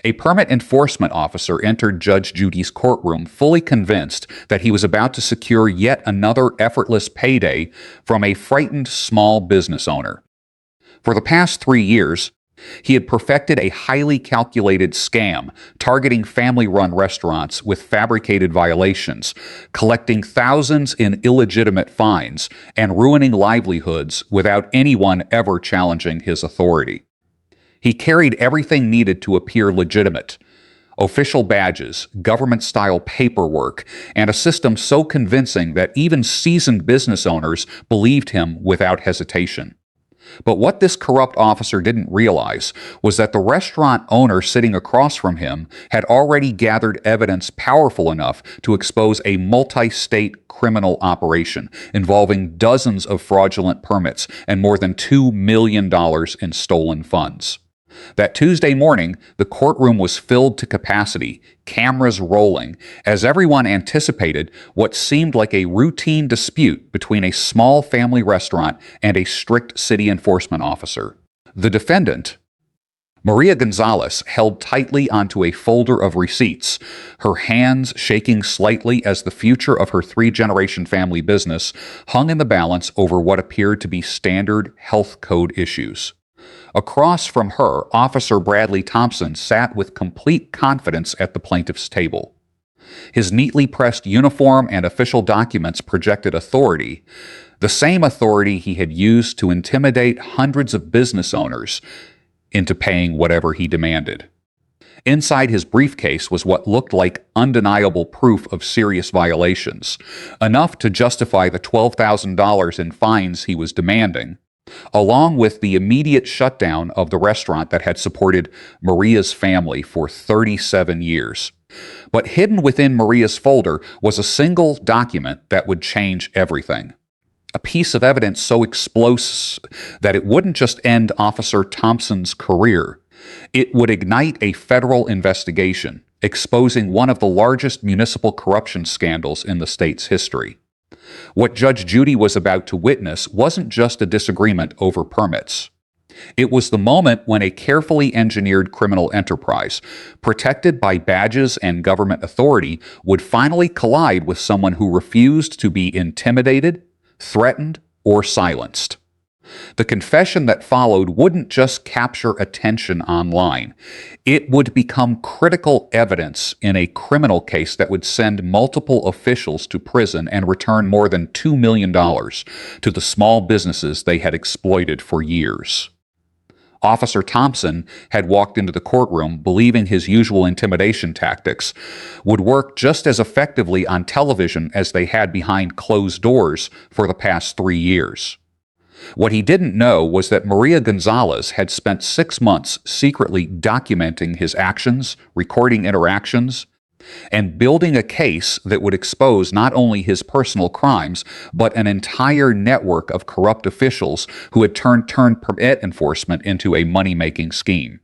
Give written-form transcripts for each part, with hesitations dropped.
A permit enforcement officer entered Judge Judy's courtroom fully convinced that he was about to secure yet another effortless payday from a frightened small business owner. For the past 3 years, he had perfected a highly calculated scam targeting family-run restaurants with fabricated violations, collecting thousands in illegitimate fines, and ruining livelihoods without anyone ever challenging his authority. He carried everything needed to appear legitimate: official badges, government-style paperwork, and a system so convincing that even seasoned business owners believed him without hesitation. But what this corrupt officer didn't realize was that the restaurant owner sitting across from him had already gathered evidence powerful enough to expose a multi-state criminal operation involving dozens of fraudulent permits and more than $2 million in stolen funds. That Tuesday morning, the courtroom was filled to capacity, cameras rolling, as everyone anticipated what seemed like a routine dispute between a small family restaurant and a strict city enforcement officer. The defendant, Maria Gonzalez, held tightly onto a folder of receipts, her hands shaking slightly as the future of her 3-generation family business hung in the balance over what appeared to be standard health code issues. Across from her, Officer Bradley Thompson sat with complete confidence at the plaintiff's table. His neatly pressed uniform and official documents projected authority, the same authority he had used to intimidate hundreds of business owners into paying whatever he demanded. Inside his briefcase was what looked like undeniable proof of serious violations, enough to justify the $12,000 in fines he was demanding, along with the immediate shutdown of the restaurant that had supported Maria's family for 37 years. But hidden within Maria's folder was a single document that would change everything. A piece of evidence so explosive that it wouldn't just end Officer Thompson's career. It would ignite a federal investigation, exposing one of the largest municipal corruption scandals in the state's history. What Judge Judy was about to witness wasn't just a disagreement over permits. It was the moment when a carefully engineered criminal enterprise, protected by badges and government authority, would finally collide with someone who refused to be intimidated, threatened, or silenced. The confession that followed wouldn't just capture attention online. It would become critical evidence in a criminal case that would send multiple officials to prison and return more than $2 million to the small businesses they had exploited for years. Officer Thompson had walked into the courtroom believing his usual intimidation tactics would work just as effectively on television as they had behind closed doors for the past 3 years. What he didn't know was that Maria Gonzalez had spent 6 months secretly documenting his actions, recording interactions, and building a case that would expose not only his personal crimes, but an entire network of corrupt officials who had turned permit enforcement into a money-making scheme.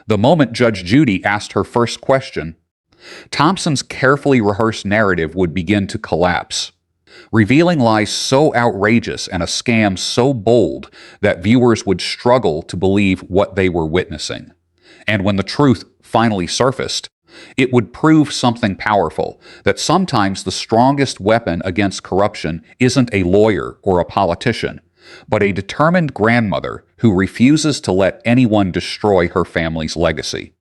The moment Judge Judy asked her first question, Thompson's carefully rehearsed narrative would begin to collapse, revealing lies so outrageous and a scam so bold that viewers would struggle to believe what they were witnessing. And when the truth finally surfaced, it would prove something powerful, that sometimes the strongest weapon against corruption isn't a lawyer or a politician, but a determined grandmother who refuses to let anyone destroy her family's legacy.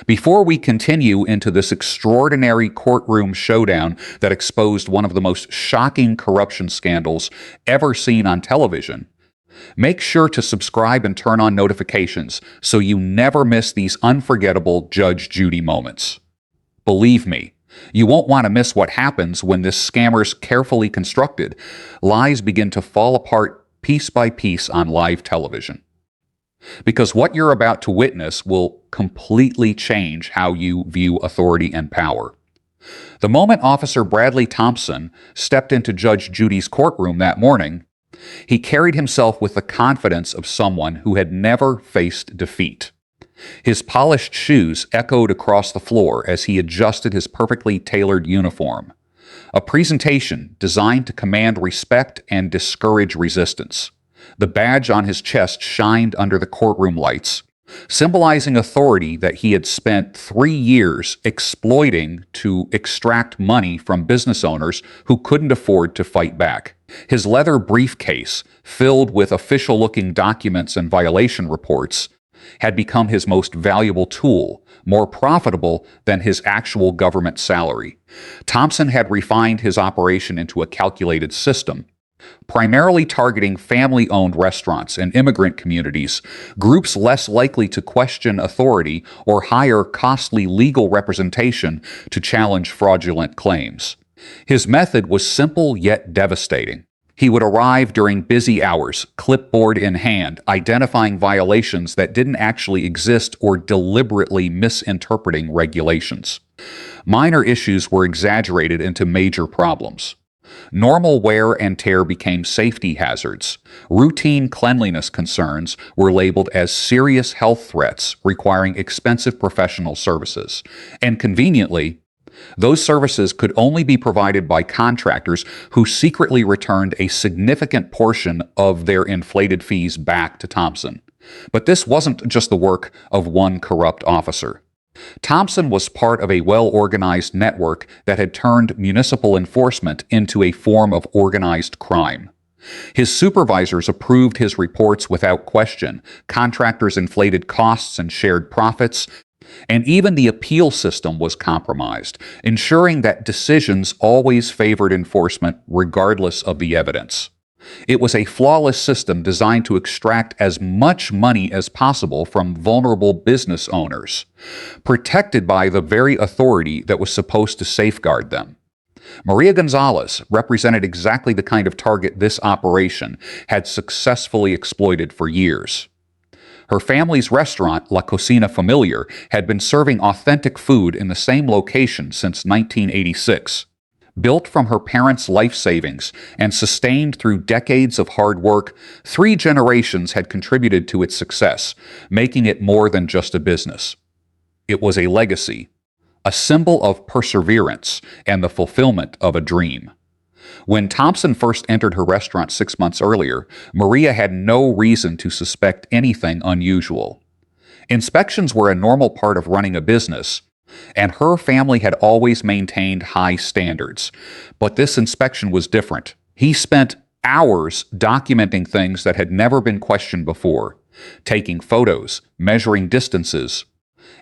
Before we continue into this extraordinary courtroom showdown that exposed one of the most shocking corruption scandals ever seen on television, make sure to subscribe and turn on notifications so you never miss these unforgettable Judge Judy moments. Believe me, you won't want to miss what happens when this scammer's carefully constructed lies begin to fall apart piece by piece on live television. Because what you're about to witness will completely change how you view authority and power. The moment Officer Bradley Thompson stepped into Judge Judy's courtroom that morning, he carried himself with the confidence of someone who had never faced defeat. His polished shoes echoed across the floor as he adjusted his perfectly tailored uniform, a presentation designed to command respect and discourage resistance. The badge on his chest shined under the courtroom lights, symbolizing authority that he had spent 3 years exploiting to extract money from business owners who couldn't afford to fight back. His leather briefcase, filled with official-looking documents and violation reports, had become his most valuable tool, more profitable than his actual government salary. Thompson had refined his operation into a calculated system, primarily targeting family-owned restaurants and immigrant communities, groups less likely to question authority or hire costly legal representation to challenge fraudulent claims. His method was simple yet devastating. He would arrive during busy hours, clipboard in hand, identifying violations that didn't actually exist or deliberately misinterpreting regulations. Minor issues were exaggerated into major problems. Normal wear and tear became safety hazards. Routine cleanliness concerns were labeled as serious health threats requiring expensive professional services. And conveniently, those services could only be provided by contractors who secretly returned a significant portion of their inflated fees back to Thompson. But this wasn't just the work of one corrupt officer. Thompson was part of a well-organized network that had turned municipal enforcement into a form of organized crime. His supervisors approved his reports without question, contractors inflated costs and shared profits, and even the appeal system was compromised, ensuring that decisions always favored enforcement regardless of the evidence. It was a flawless system designed to extract as much money as possible from vulnerable business owners, protected by the very authority that was supposed to safeguard them. Maria Gonzalez represented exactly the kind of target this operation had successfully exploited for years. Her family's restaurant, La Cocina Familiar, had been serving authentic food in the same location since 1986. Built from her parents' life savings and sustained through decades of hard work, 3 generations had contributed to its success, making it more than just a business. It was a legacy, a symbol of perseverance and the fulfillment of a dream. When Thompson first entered her restaurant 6 months earlier, Maria had no reason to suspect anything unusual. Inspections were a normal part of running a business, and her family had always maintained high standards. But this inspection was different. He spent hours documenting things that had never been questioned before, taking photos, measuring distances,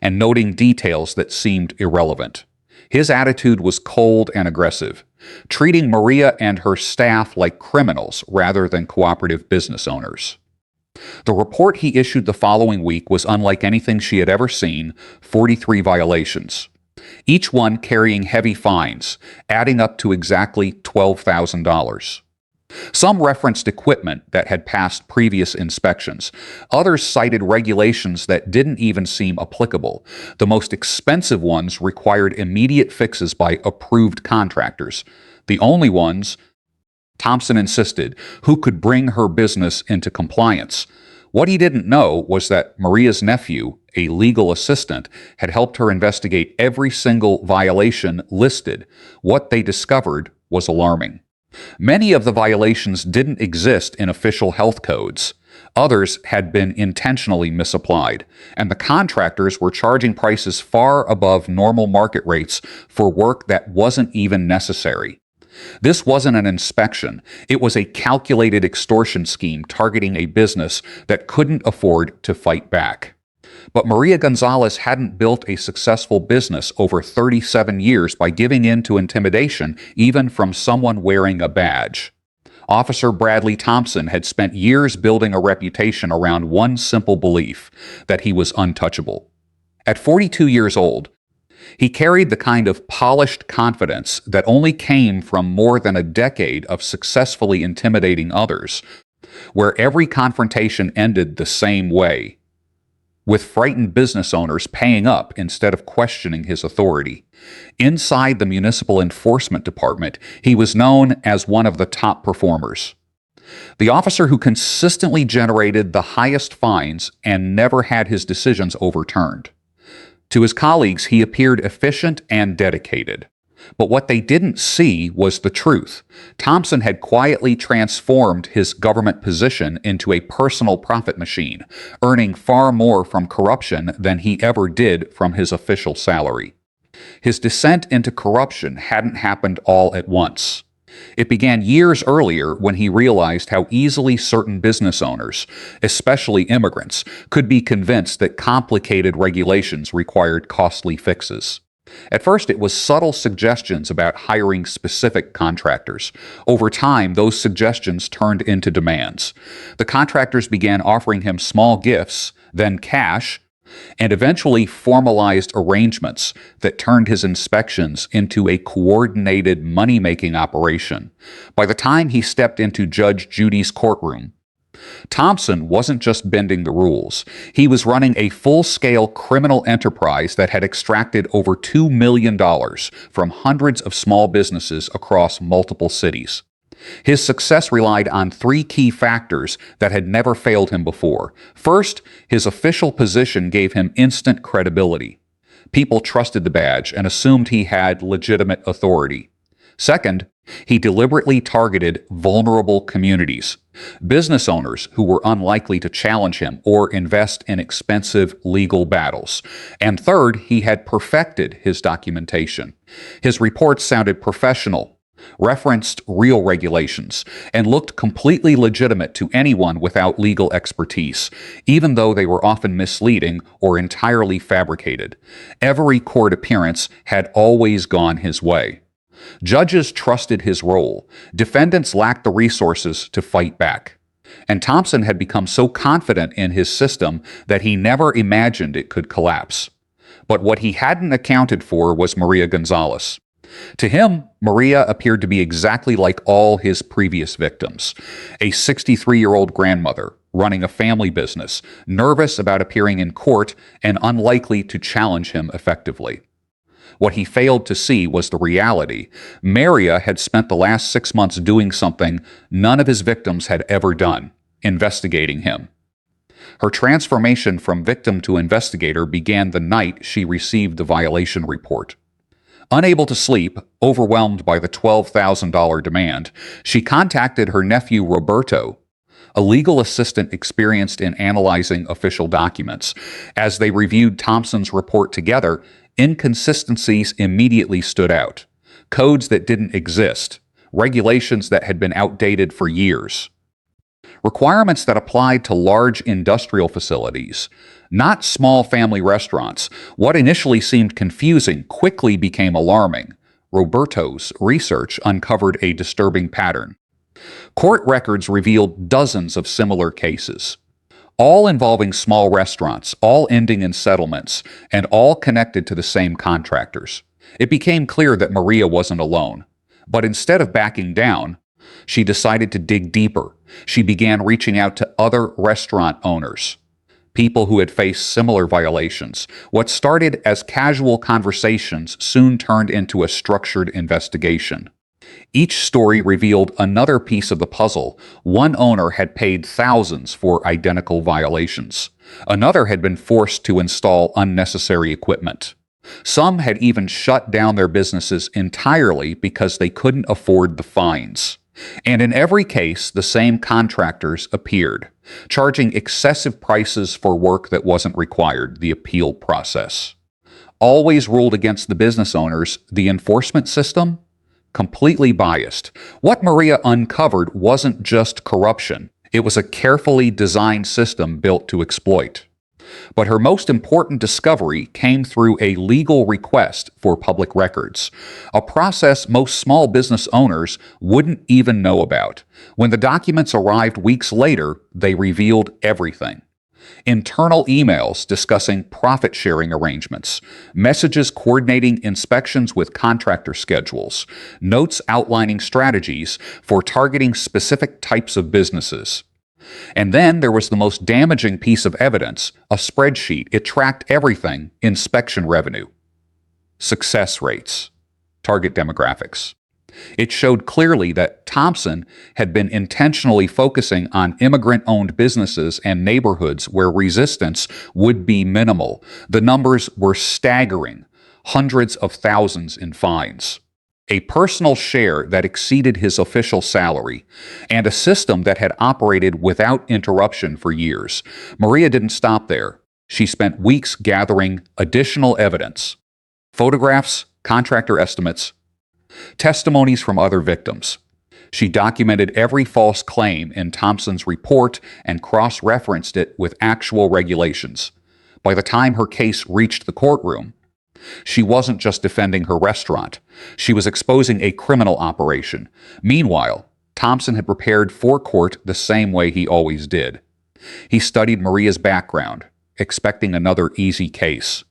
and noting details that seemed irrelevant. His attitude was cold and aggressive, treating Maria and her staff like criminals rather than cooperative business owners. The report he issued the following week was unlike anything she had ever seen: 43 violations, each one carrying heavy fines, adding up to exactly $12,000. Some referenced equipment that had passed previous inspections. Others cited regulations that didn't even seem applicable. The most expensive ones required immediate fixes by approved contractors. The only ones, Thompson insisted, who could bring her business into compliance. What he didn't know was that Maria's nephew, a legal assistant, had helped her investigate every single violation listed. What they discovered was alarming. Many of the violations didn't exist in official health codes. Others had been intentionally misapplied, and the contractors were charging prices far above normal market rates for work that wasn't even necessary. This wasn't an inspection. It was a calculated extortion scheme targeting a business that couldn't afford to fight back. But Maria Gonzalez hadn't built a successful business over 37 years by giving in to intimidation, even from someone wearing a badge. Officer Bradley Thompson had spent years building a reputation around one simple belief: that he was untouchable. At 42 years old, he carried the kind of polished confidence that only came from more than a decade of successfully intimidating others, where every confrontation ended the same way, with frightened business owners paying up instead of questioning his authority. Inside the municipal enforcement department, he was known as one of the top performers. The officer who consistently generated the highest fines and never had his decisions overturned. To his colleagues, he appeared efficient and dedicated. But what they didn't see was the truth. Thompson had quietly transformed his government position into a personal profit machine, earning far more from corruption than he ever did from his official salary. His descent into corruption hadn't happened all at once. It began years earlier when he realized how easily certain business owners, especially immigrants, could be convinced that complicated regulations required costly fixes. At first, it was subtle suggestions about hiring specific contractors. Over time, those suggestions turned into demands. The contractors began offering him small gifts, then cash, and eventually formalized arrangements that turned his inspections into a coordinated money-making operation. By the time he stepped into Judge Judy's courtroom, Thompson wasn't just bending the rules. He was running a full-scale criminal enterprise that had extracted over $2 million from hundreds of small businesses across multiple cities. His success relied on three key factors that had never failed him before. First, his official position gave him instant credibility. People trusted the badge and assumed he had legitimate authority. Second, he deliberately targeted vulnerable communities, business owners who were unlikely to challenge him or invest in expensive legal battles. And third, he had perfected his documentation. His reports sounded professional, referenced real regulations, and looked completely legitimate to anyone without legal expertise, even though they were often misleading or entirely fabricated. Every court appearance had always gone his way. Judges trusted his role. Defendants lacked the resources to fight back. And Thompson had become so confident in his system that he never imagined it could collapse. But what he hadn't accounted for was Maria Gonzalez. To him, Maria appeared to be exactly like all his previous victims. A 63-year-old grandmother, running a family business, nervous about appearing in court and unlikely to challenge him effectively. What he failed to see was the reality. Maria had spent the last 6 months doing something none of his victims had ever done, investigating him. Her transformation from victim to investigator began the night she received the violation report. Unable to sleep, overwhelmed by the $12,000 demand, she contacted her nephew Roberto, a legal assistant experienced in analyzing official documents. As they reviewed Thompson's report together, inconsistencies immediately stood out. Codes that didn't exist, regulations that had been outdated for years, requirements that applied to large industrial facilities, not small family restaurants. What initially seemed confusing quickly became alarming. Roberto's research uncovered a disturbing pattern. Court records revealed dozens of similar cases, all involving small restaurants, all ending in settlements, and all connected to the same contractors. It became clear that Maria wasn't alone. But instead of backing down, she decided to dig deeper. She began reaching out to other restaurant owners, people who had faced similar violations. What started as casual conversations soon turned into a structured investigation. Each story revealed another piece of the puzzle. One owner had paid thousands for identical violations. Another had been forced to install unnecessary equipment. Some had even shut down their businesses entirely because they couldn't afford the fines. And in every case, the same contractors appeared, charging excessive prices for work that wasn't required, the appeal process. Always ruled against the business owners, the enforcement system? Completely biased. What Maria uncovered wasn't just corruption. It was a carefully designed system built to exploit. But her most important discovery came through a legal request for public records, a process most small business owners wouldn't even know about. When the documents arrived weeks later, they revealed everything. Internal emails discussing profit-sharing arrangements, messages coordinating inspections with contractor schedules, notes outlining strategies for targeting specific types of businesses. And then there was the most damaging piece of evidence, a spreadsheet. It tracked everything: inspection revenue, success rates, target demographics. It showed clearly that Thompson had been intentionally focusing on immigrant-owned businesses and neighborhoods where resistance would be minimal. The numbers were staggering, hundreds of thousands in fines. a personal share that exceeded his official salary, and a system that had operated without interruption for years. Maria didn't stop there. She spent weeks gathering additional evidence: photographs, contractor estimates, testimonies from other victims. She documented every false claim in Thompson's report and cross-referenced it with actual regulations. By the time her case reached the courtroom, she wasn't just defending her restaurant. She was exposing a criminal operation. Meanwhile, Thompson had prepared for court the same way he always did. He studied Maria's background, expecting another easy case.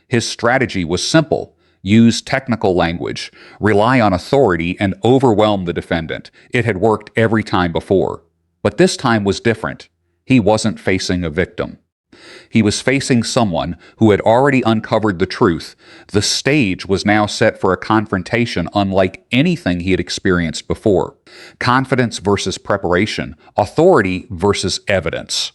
His strategy was simple: use technical language, rely on authority, and overwhelm the defendant. It had worked every time before. But this time was different. He wasn't facing a victim. He was facing someone who had already uncovered the truth. The stage was now set for a confrontation unlike anything he had experienced before. Confidence versus preparation, authority versus evidence,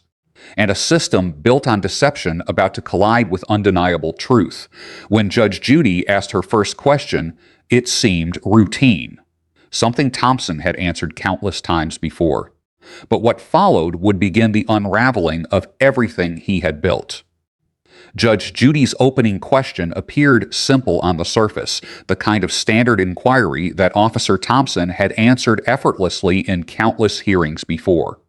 and a system built on deception about to collide with undeniable truth. When Judge Judy asked her first question, it seemed routine, something Thompson had answered countless times before. But what followed would begin the unraveling of everything he had built. Judge Judy's opening question appeared simple on the surface, the kind of standard inquiry that Officer Thompson had answered effortlessly in countless hearings before.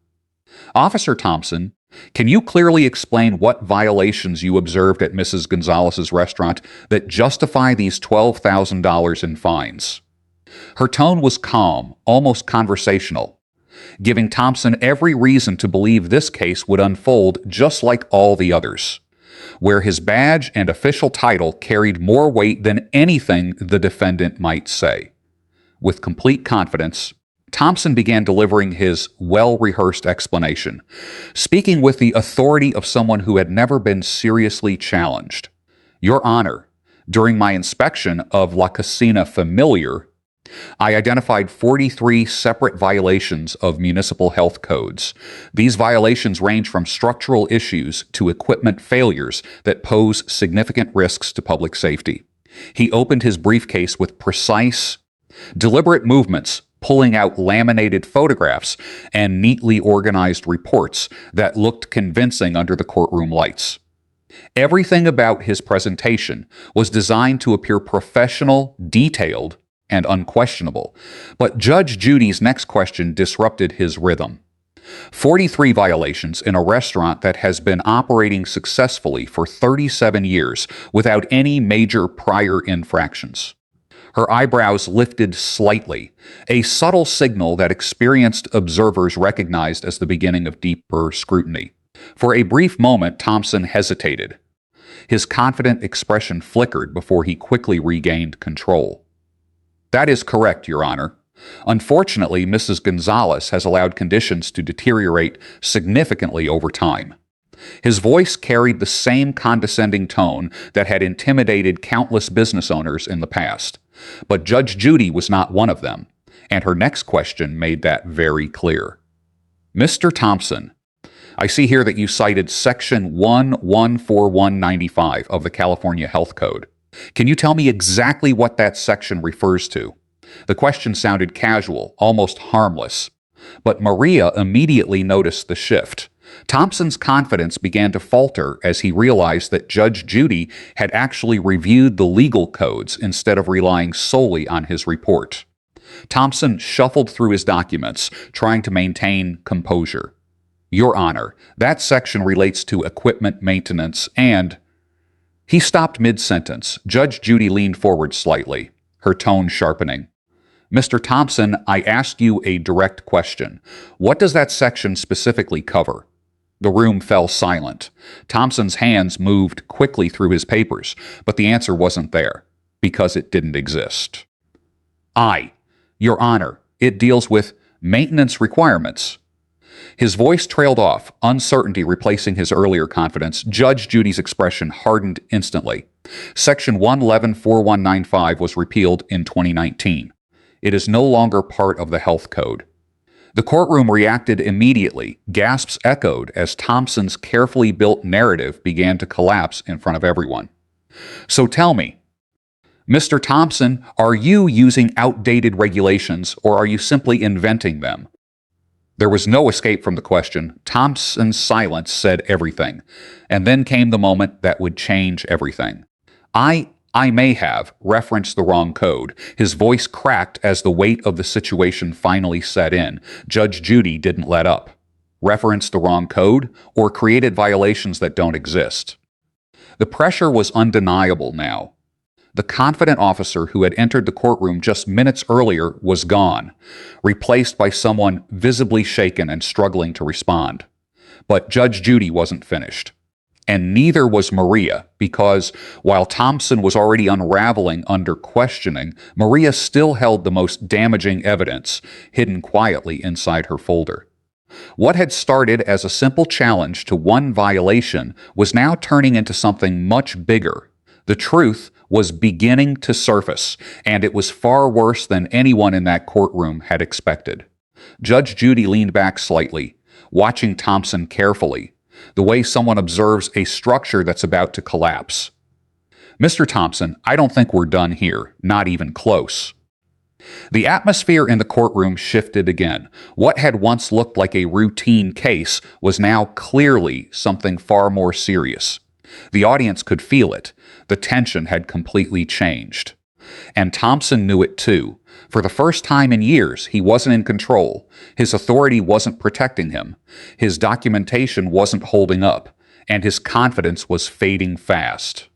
"Officer Thompson, can you clearly explain what violations you observed at Mrs. Gonzalez's restaurant that justify these $12,000 in fines?" Her tone was calm, almost conversational, giving Thompson every reason to believe this case would unfold just like all the others, where his badge and official title carried more weight than anything the defendant might say. With complete confidence, Thompson began delivering his well-rehearsed explanation, speaking with the authority of someone who had never been seriously challenged. "Your Honor, during my inspection of La Casina Familiar, I identified 43 separate violations of municipal health codes. These violations range from structural issues to equipment failures that pose significant risks to public safety." He opened his briefcase with precise, deliberate movements, pulling out laminated photographs and neatly organized reports that looked convincing under the courtroom lights. Everything about his presentation was designed to appear professional, detailed, and unquestionable. But Judge Judy's next question disrupted his rhythm. 43 violations in a restaurant that has been operating successfully for 37 years without any major prior infractions. Her eyebrows lifted slightly, a subtle signal that experienced observers recognized as the beginning of deeper scrutiny. For a brief moment, Thompson hesitated. His confident expression flickered before he quickly regained control. "That is correct, Your Honor. Unfortunately, Mrs. Gonzalez has allowed conditions to deteriorate significantly over time." His voice carried the same condescending tone that had intimidated countless business owners in the past. But Judge Judy was not one of them, and her next question made that very clear. "Mr. Thompson, I see here that you cited Section 114195 of the California Health Code. Can you tell me exactly what that section refers to?" The question sounded casual, almost harmless. But Maria immediately noticed the shift. Thompson's confidence began to falter as he realized that Judge Judy had actually reviewed the legal codes instead of relying solely on his report. Thompson shuffled through his documents, trying to maintain composure. "Your Honor, that section relates to equipment maintenance and—" He stopped mid-sentence. Judge Judy leaned forward slightly, her tone sharpening. "Mr. Thompson, I asked you a direct question. What does that section specifically cover?" The room fell silent. Thompson's hands moved quickly through his papers, but the answer wasn't there, because it didn't exist. Your Honor, it deals with maintenance requirements." His voice trailed off, uncertainty replacing his earlier confidence. Judge Judy's expression hardened instantly. Section 114195 was repealed in 2019. It is no longer part of the health code. The courtroom reacted immediately. Gasps echoed as Thompson's carefully built narrative began to collapse in front of everyone. "So tell me, Mr. Thompson, are you using outdated regulations or are you simply inventing them? There was no escape from the question. Thompson's silence said everything. And then came the moment that would change everything. I may have referenced the wrong code. His voice cracked as the weight of the situation finally set in. Judge Judy didn't let up. Referenced the wrong code or created violations that don't exist. The pressure was undeniable now. The confident officer who had entered the courtroom just minutes earlier was gone, replaced by someone visibly shaken and struggling to respond. But Judge Judy wasn't finished. And neither was Maria, because while Thompson was already unraveling under questioning, Maria still held the most damaging evidence hidden quietly inside her folder. What had started as a simple challenge to one violation was now turning into something much bigger. The truth was beginning to surface, and it was far worse than anyone in that courtroom had expected. Judge Judy leaned back slightly, watching Thompson carefully, the way someone observes a structure that's about to collapse. Mr. Thompson, I don't think we're done here, not even close. The atmosphere in the courtroom shifted again. What had once looked like a routine case was now clearly something far more serious. The audience could feel it. The tension had completely changed. And Thompson knew it too. For the first time in years, he wasn't in control. His authority wasn't protecting him. His documentation wasn't holding up. And his confidence was fading fast.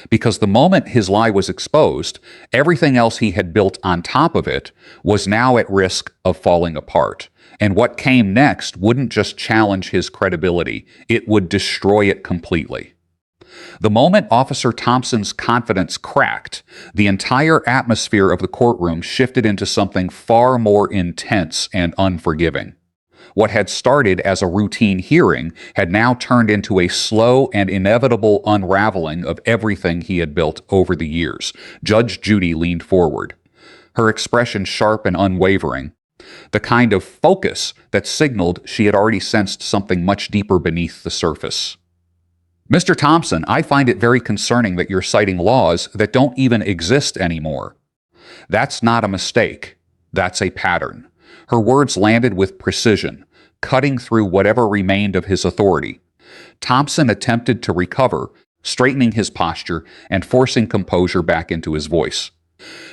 Because the moment his lie was exposed, everything else he had built on top of it was now at risk of falling apart. And what came next wouldn't just challenge his credibility, it would destroy it completely. The moment Officer Thompson's confidence cracked, the entire atmosphere of the courtroom shifted into something far more intense and unforgiving. What had started as a routine hearing had now turned into a slow and inevitable unraveling of everything he had built over the years. Judge Judy leaned forward, her expression sharp and unwavering, the kind of focus that signaled she had already sensed something much deeper beneath the surface. Mr. Thompson, I find it very concerning that you're citing laws that don't even exist anymore. That's not a mistake. That's a pattern. Her words landed with precision, cutting through whatever remained of his authority. Thompson attempted to recover, straightening his posture and forcing composure back into his voice.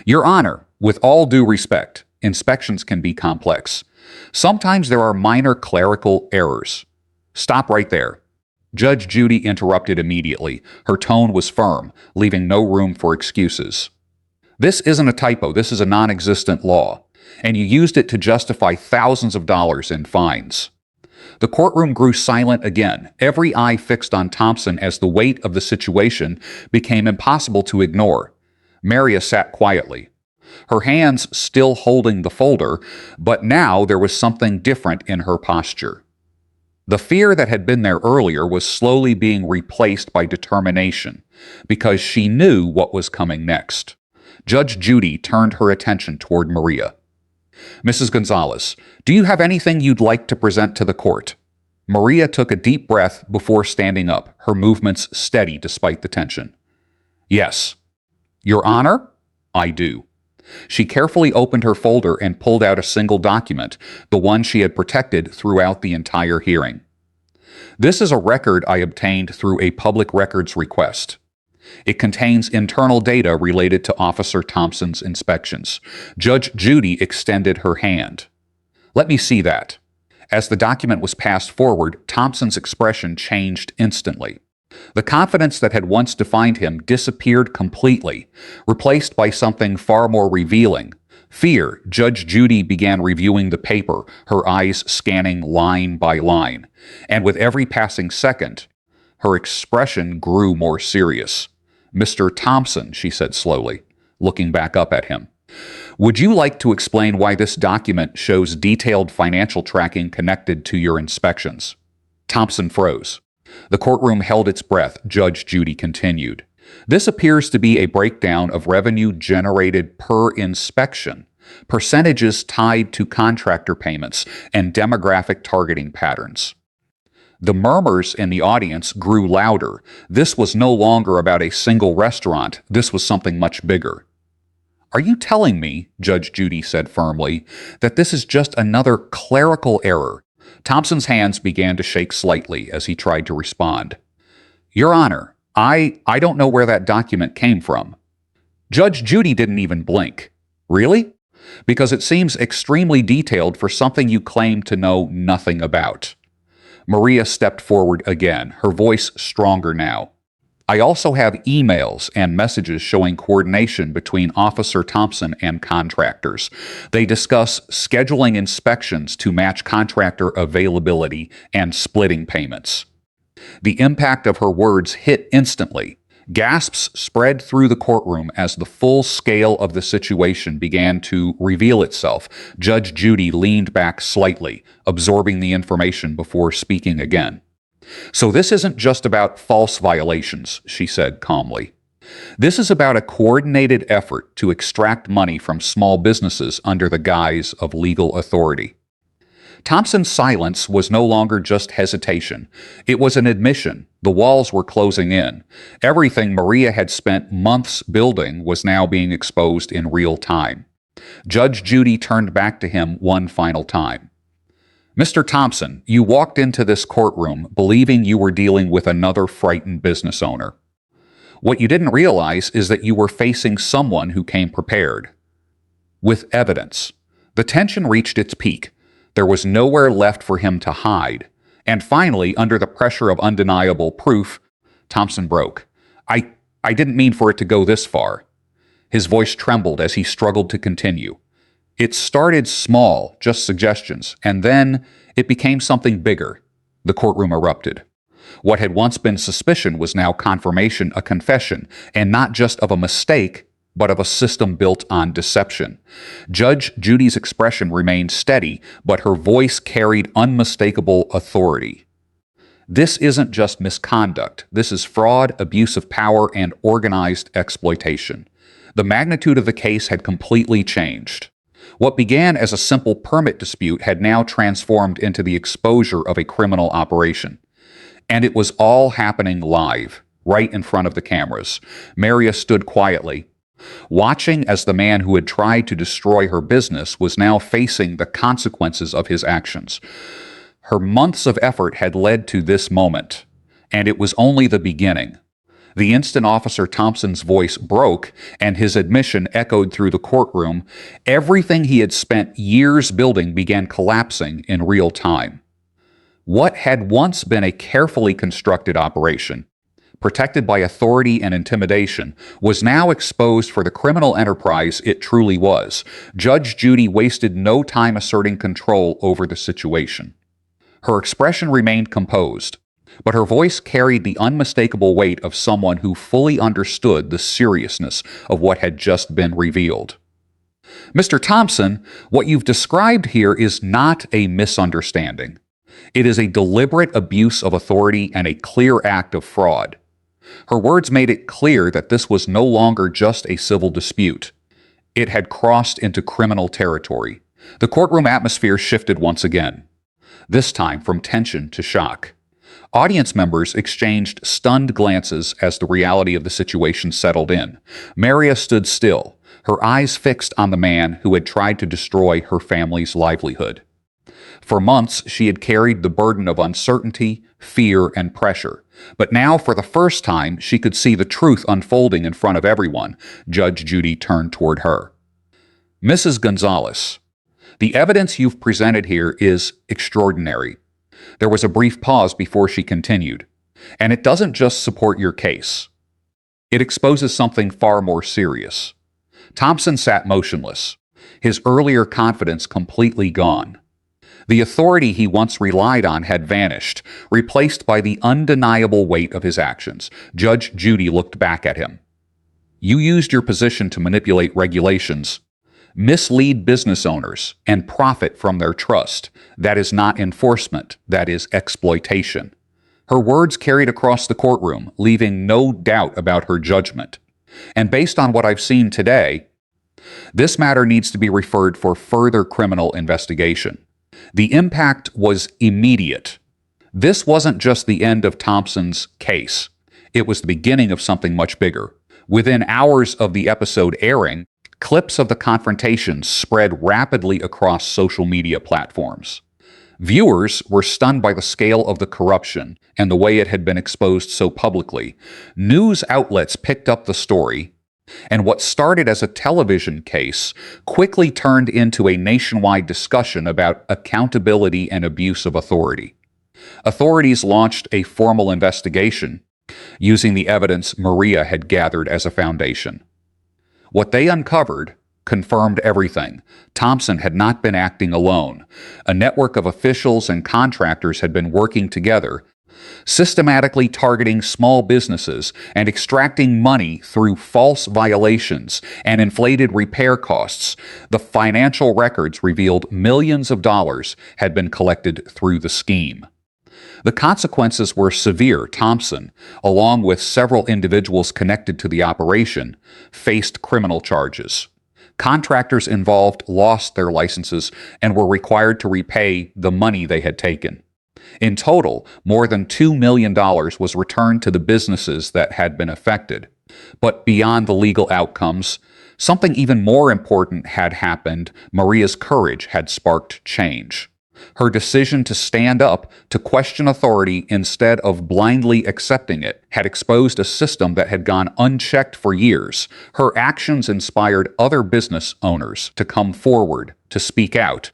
Your Honor, with all due respect, inspections can be complex. Sometimes there are minor clerical errors. Stop right there. Judge Judy interrupted immediately. Her tone was firm, leaving no room for excuses. This isn't a typo. This is a non-existent law, and you used it to justify thousands of dollars in fines. The courtroom grew silent again, every eye fixed on Thompson as the weight of the situation became impossible to ignore. Maria sat quietly, her hands still holding the folder, but now there was something different in her posture. The fear that had been there earlier was slowly being replaced by determination, because she knew what was coming next. Judge Judy turned her attention toward Maria. Mrs. Gonzalez, do you have anything you'd like to present to the court? Maria took a deep breath before standing up, her movements steady despite the tension. Yes. Your Honor? I do. She carefully opened her folder and pulled out a single document, the one she had protected throughout the entire hearing. This is a record I obtained through a public records request. It contains internal data related to Officer Thompson's inspections. Judge Judy extended her hand. Let me see that. As the document was passed forward, Thompson's expression changed instantly. The confidence that had once defined him disappeared completely, replaced by something far more revealing. Fear. Judge Judy began reviewing the paper, her eyes scanning line by line. And with every passing second, her expression grew more serious. Mr. Thompson, she said slowly, looking back up at him. Would you like to explain why this document shows detailed financial tracking connected to your inspections? Thompson froze. The courtroom held its breath. Judge Judy continued. This appears to be a breakdown of revenue generated per inspection, percentages tied to contractor payments, and demographic targeting patterns. The murmurs in the audience grew louder. This was no longer about a single restaurant. This was something much bigger. "Are you telling me," Judge Judy said firmly, "that this is just another clerical error?" Thompson's hands began to shake slightly as he tried to respond. "Your Honor, I don't know where that document came from." Judge Judy didn't even blink. "Really? Because it seems extremely detailed for something you claim to know nothing about." Maria stepped forward again, her voice stronger now. "I also have emails and messages showing coordination between Officer Thompson and contractors. They discuss scheduling inspections to match contractor availability and splitting payments." The impact of her words hit instantly. Gasps spread through the courtroom as the full scale of the situation began to reveal itself. Judge Judy leaned back slightly, absorbing the information before speaking again. "So this isn't just about false violations," she said calmly. "This is about a coordinated effort to extract money from small businesses under the guise of legal authority." Thompson's silence was no longer just hesitation. It was an admission. The walls were closing in. Everything Maria had spent months building was now being exposed in real time. Judge Judy turned back to him one final time. "Mr. Thompson, you walked into this courtroom believing you were dealing with another frightened business owner. What you didn't realize is that you were facing someone who came prepared. With evidence." The tension reached its peak. There was nowhere left for him to hide. And finally, under the pressure of undeniable proof, Thompson broke. I didn't mean for it to go this far." His voice trembled as he struggled to continue. "It started small, just suggestions, and then it became something bigger." The courtroom erupted. What had once been suspicion was now confirmation, a confession, and not just of a mistake, but of a system built on deception. Judge Judy's expression remained steady, but her voice carried unmistakable authority. "This isn't just misconduct. This is fraud, abuse of power, and organized exploitation." The magnitude of the case had completely changed. What began as a simple permit dispute had now transformed into the exposure of a criminal operation. And it was all happening live, right in front of the cameras. Maria stood quietly, watching as the man who had tried to destroy her business was now facing the consequences of his actions. Her months of effort had led to this moment, and it was only the beginning. The instant Officer Thompson's voice broke and his admission echoed through the courtroom, everything he had spent years building began collapsing in real time. What had once been a carefully constructed operation, protected by authority and intimidation, was now exposed for the criminal enterprise it truly was. Judge Judy wasted no time asserting control over the situation. Her expression remained composed, but her voice carried the unmistakable weight of someone who fully understood the seriousness of what had just been revealed. "Mr. Thompson, what you've described here is not a misunderstanding. It is a deliberate abuse of authority and a clear act of fraud." Her words made it clear that this was no longer just a civil dispute. It had crossed into criminal territory. The courtroom atmosphere shifted once again, this time from tension to shock. Audience members exchanged stunned glances as the reality of the situation settled in. Maria stood still, her eyes fixed on the man who had tried to destroy her family's livelihood. For months, she had carried the burden of uncertainty, fear, and pressure. But now, for the first time, she could see the truth unfolding in front of everyone. Judge Judy turned toward her. "Mrs. Gonzalez, the evidence you've presented here is extraordinary." There was a brief pause before she continued. "And it doesn't just support your case. It exposes something far more serious." Thompson sat motionless, his earlier confidence completely gone. The authority he once relied on had vanished, replaced by the undeniable weight of his actions. Judge Judy looked back at him. "You used your position to manipulate regulations, mislead business owners, and profit from their trust. That is not enforcement. That is exploitation." Her words carried across the courtroom, leaving no doubt about her judgment. "And based on what I've seen today, this matter needs to be referred for further criminal investigation." The impact was immediate. This wasn't just the end of Thompson's case. It was the beginning of something much bigger. Within hours of the episode airing, clips of the confrontations spread rapidly across social media platforms. Viewers were stunned by the scale of the corruption and the way it had been exposed so publicly. News outlets picked up the story, and what started as a television case quickly turned into a nationwide discussion about accountability and abuse of authority. Authorities launched a formal investigation using the evidence Maria had gathered as a foundation. What they uncovered confirmed everything. Thompson had not been acting alone. A network of officials and contractors had been working together, systematically targeting small businesses and extracting money through false violations and inflated repair costs. The financial records revealed millions of dollars had been collected through the scheme. The consequences were severe. Thompson, along with several individuals connected to the operation, faced criminal charges. Contractors involved lost their licenses and were required to repay the money they had taken. In total, more than $2 million was returned to the businesses that had been affected. But beyond the legal outcomes, something even more important had happened. Maria's courage had sparked change. Her decision to stand up, to question authority instead of blindly accepting it, had exposed a system that had gone unchecked for years. Her actions inspired other business owners to come forward, to speak out,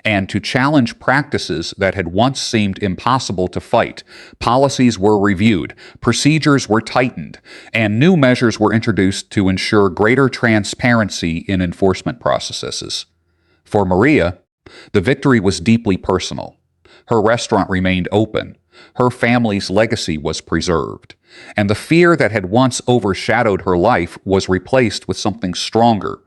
and to challenge practices that had once seemed impossible to fight. Policies were reviewed, procedures were tightened, and new measures were introduced to ensure greater transparency in enforcement processes. For Maria, the victory was deeply personal. Her restaurant remained open. Her family's legacy was preserved. And the fear that had once overshadowed her life was replaced with something stronger: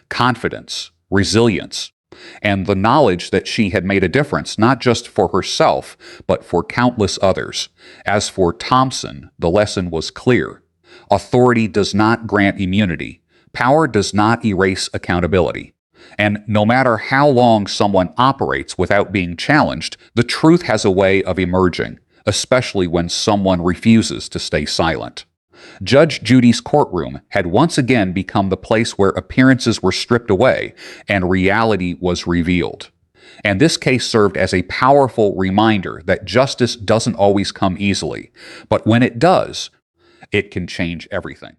confidence, resilience, and the knowledge that she had made a difference not just for herself, but for countless others. As for Thompson, the lesson was clear. Authority does not grant immunity. Power does not erase accountability. And no matter how long someone operates without being challenged, the truth has a way of emerging, especially when someone refuses to stay silent. Judge Judy's courtroom had once again become the place where appearances were stripped away and reality was revealed. And this case served as a powerful reminder that justice doesn't always come easily, but when it does, it can change everything.